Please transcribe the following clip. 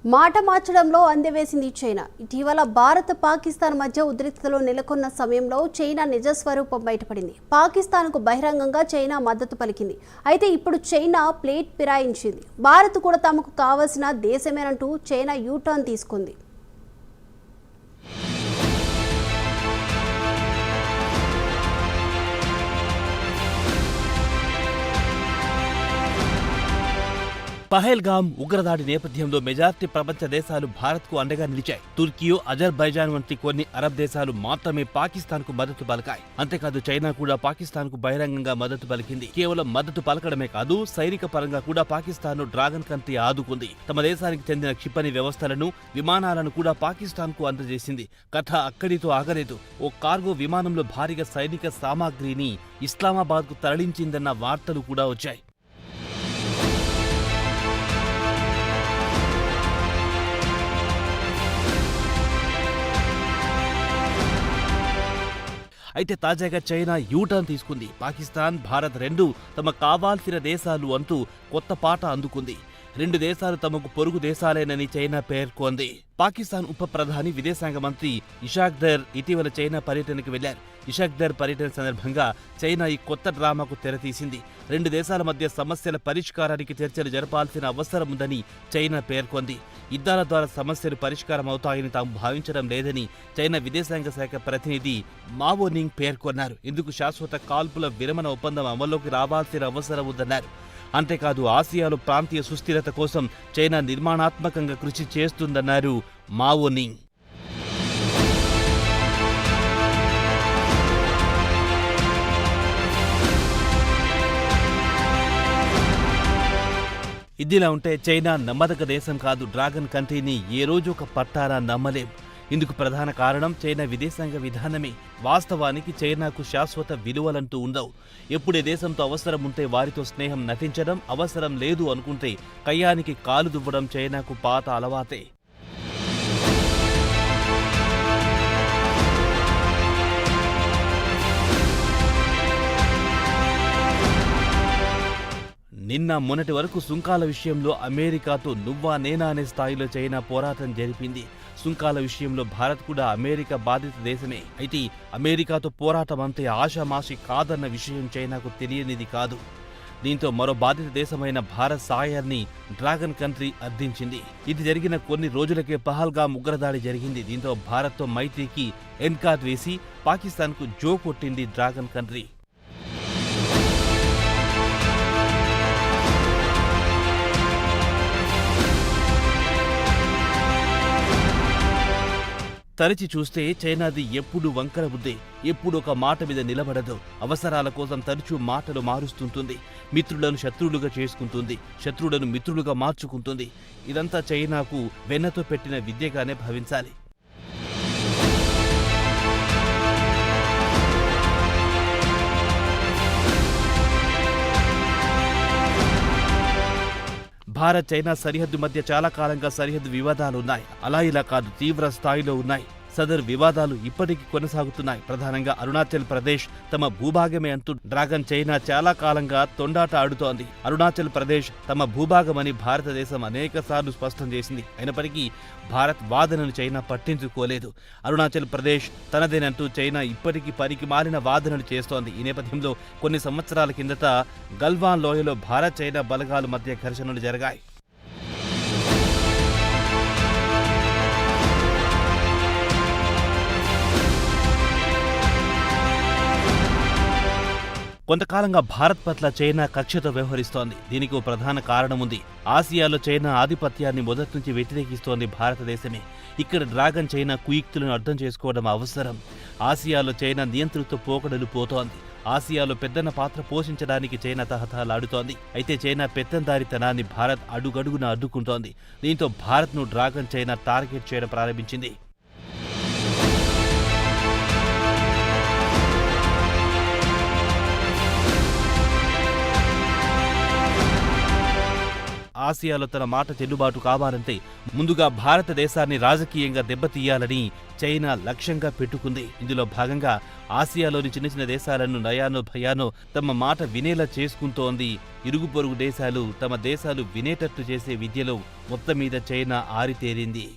మాట మార్చడంలో అందెవేసింది చైనా. ఇటీవల భారత్ పాకిస్తాన్ మధ్య ఉద్రిక్తతలు నెలకొన్న సమయంలో చైనా నిజస్వరూపం బయటపడింది. పాకిస్తాన్కు బహిరంగంగా చైనా మద్దతు పలికింది. అయితే ఇప్పుడు చైనా ప్లేట్ ఫిరాయించింది. భారత్ కూడా తమకు కావాల్సిన దేశమేనంటూ చైనా యూటర్న్ తీసుకుంది. పహల్గామ్ ఉగ్రదాడి నేపథ్యంలో మెజార్టీ ప్రపంచ దేశాలు భారత్కు అండగా నిలిచాయి. తుర్కీ, అజర్బైజాన్ వంటి కొన్ని అరబ్ దేశాలు మాత్రమే పాకిస్తాన్కు మద్దతు పలికాయి. అంతేకాదు చైనా కూడా పాకిస్తాన్కు బహిరంగంగా మద్దతు పలికింది. కేవలం మద్దతు పలకడమే కాదు, సైనిక పరంగా కూడా పాకిస్తాన్ను డ్రాగన్ కంట్రీ ఆదుకుంది. తమ దేశానికి చెందిన క్షిపణి వ్యవస్థలను, విమానాలను కూడా పాకిస్తాన్కు అందజేసింది. కథ అక్కడితో ఆగలేదు. ఓ కార్గో విమానంలో భారీగా సైనిక సామాగ్రిని ఇస్లామాబాద్కు తరలించిందన్న వార్తలు కూడా వచ్చాయి. అయితే తాజాగా చైనా యూటర్న్ తీసుకుంది. పాకిస్తాన్, భారత్ రెండూ తమ కావాల్సిన దేశాలు అంటూ కొత్త పాట అందుకుంది. రెండు దేశాలు తమకు పొరుగు దేశాలేనని చైనా పేర్కొంది. పాకిస్తాన్ ఉప ప్రధాని, విదేశాంగ మంత్రి ఇషాక్ దర్ ఇటీవల చైనా పర్యటనకు వెళ్లారు. ఇషాక్ దర్ పర్యటన సందర్భంగా చైనా ఈ కొత్త డ్రామాకు తెరతీసింది. రెండు దేశాల మధ్య సమస్యల పరిష్కారానికి చర్చలు జరపాల్సిన అవసరం ఉందని చైనా పేర్కొంది. యుద్ధాల ద్వారా సమస్యలు పరిష్కారం అవుతాయని తాము భావించడం లేదని చైనా విదేశాంగ శాఖ ప్రతినిధి మావో నింగ్ పేర్కొన్నారు. ఇందుకు శాశ్వత కాల్పుల విరమణ ఒప్పందం అమల్లోకి రావాల్సిన అవసరం ఉందన్నారు. అంతేకాదు ఆసియాలో ప్రాంతీయ సుస్థిరత కోసం చైనా నిర్మాణాత్మకంగా కృషి చేస్తుందన్నారు మావో నింగ్. ఇదిలా ఉంటే చైనా నమ్మదగ్గ దేశం కాదు. డ్రాగన్ కంట్రీని ఏ రోజు ఒక పట్టాన నమ్మలేం. ఇందుకు ప్రధాన కారణం చైనా విదేశాంగ విధానమే. వాస్తవానికి చైనాకు శాశ్వత విలువలంటూ ఉండవు. ఎప్పుడే దేశంతో అవసరం ఉంటే వారితో స్నేహం నటించడం, అవసరం లేదు అనుకుంటే కయ్యానికి కాలు దువ్వడం చైనాకు పాత అలవాటే. నిన్న మొన్నటి వరకు సుంకాల విషయంలో అమెరికాతో నువ్వా నేనా అనే స్థాయిలో చైనా పోరాటం జరిపింది. సుంకాల విషయంలో భారత్ కూడా అమెరికా బాధిత దేశమే. అయితే అమెరికాతో పోరాటం అంతే ఆషామాషి కాదన్న విషయం చైనాకు తెలియనిది కాదు. దీంతో మరో బాధిత దేశమైన భారత్ సాయాన్ని డ్రాగన్ కంట్రీ అర్థించింది. ఇది జరిగిన కొన్ని రోజులకే పహల్గామ్ ఉగ్రదాడి జరిగింది. దీంతో భారత్తో మైత్రికి ఎన్కాట్ వేసి పాకిస్తాన్కు జో కొట్టింది డ్రాగన్ కంట్రీ. తరచి చూస్తే చైనాది ఎప్పుడు వంకర బుద్ధే. ఎప్పుడు ఒక మాట మీద నిలబడదు. అవసరాల కోసం తరచూ మాటలు మారుస్తుంటుంది. మిత్రులను శత్రువులుగా చేసుకుంటుంది. శత్రువులను మిత్రులుగా మార్చుకుంటుంది. ఇదంతా చైనాకు వెన్నతో పెట్టిన విద్యగానే భావించాలి. భారత్ చైనా సరిహద్దు మధ్య చాలా కాలంగా సరిహద్దు వివాదాలున్నాయి. అలా ఇలా కాదు, తీవ్ర స్థాయిలో ఉన్నాయి. సదరు వివాదాలు ఇప్పటికీ కొనసాగుతున్నాయి. ప్రధానంగా అరుణాచల్ ప్రదేశ్ తమ భూభాగమే అంటూ డ్రాగన్ చైనా చాలా కాలంగా తొండాట ఆడుతోంది. అరుణాచల్ ప్రదేశ్ తమ భూభాగమని భారతదేశం అనేకసార్లు స్పష్టం చేసింది. అయినప్పటికీ భారత్ వాదనను చైనా పట్టించుకోలేదు. అరుణాచల్ ప్రదేశ్ తనదేనంటూ చైనా ఇప్పటికీ పనికి మారిన వాదనలు చేస్తోంది. ఈ నేపథ్యంలో కొన్ని సంవత్సరాల కిందట గల్వాన్ లోయలో భారత్ చైనా బలగాల మధ్య ఘర్షణలు జరిగాయి. కొంతకాలంగా భారత్ పట్ల చైనా కక్షతో వ్యవహరిస్తోంది. దీనికి ఓ ప్రధాన కారణం ఉంది. ఆసియాలో చైనా ఆధిపత్యాన్ని మొదటి నుంచి వ్యతిరేకిస్తోంది భారతదేశమే. ఇక్కడ డ్రాగన్ చైనా కుయుక్తులను అర్థం చేసుకోవడం అవసరం. ఆసియాలో చైనా నియంత్రిత పోకడలు పోతోంది. ఆసియాలో పెద్దన్న పాత్ర పోషించడానికి చైనా తహతహలాడుతోంది. అయితే చైనా పెత్తందారితనాన్ని భారత్ అడుగడుగున అడ్డుకుంటోంది. దీంతో భారత్ను డ్రాగన్ చైనా టార్గెట్ చేయడం ప్రారంభించింది. ఆసియాలో తన మాట చెల్లుబాటు కావాలంటే ముందుగా భారతదేశాన్ని రాజకీయంగా దెబ్బతీయాలని చైనా లక్ష్యంగా పెట్టుకుంది. ఇందులో భాగంగా ఆసియాలోని చిన్న చిన్న దేశాలను నయానో భయానో తమ మాట వినేలా చేసుకుంటోంది. ఇరుగు పొరుగు దేశాలు తమ దేశాలు వినేటట్టు చేసే విద్యలో మొత్తం మీద చైనా ఆరితేరింది.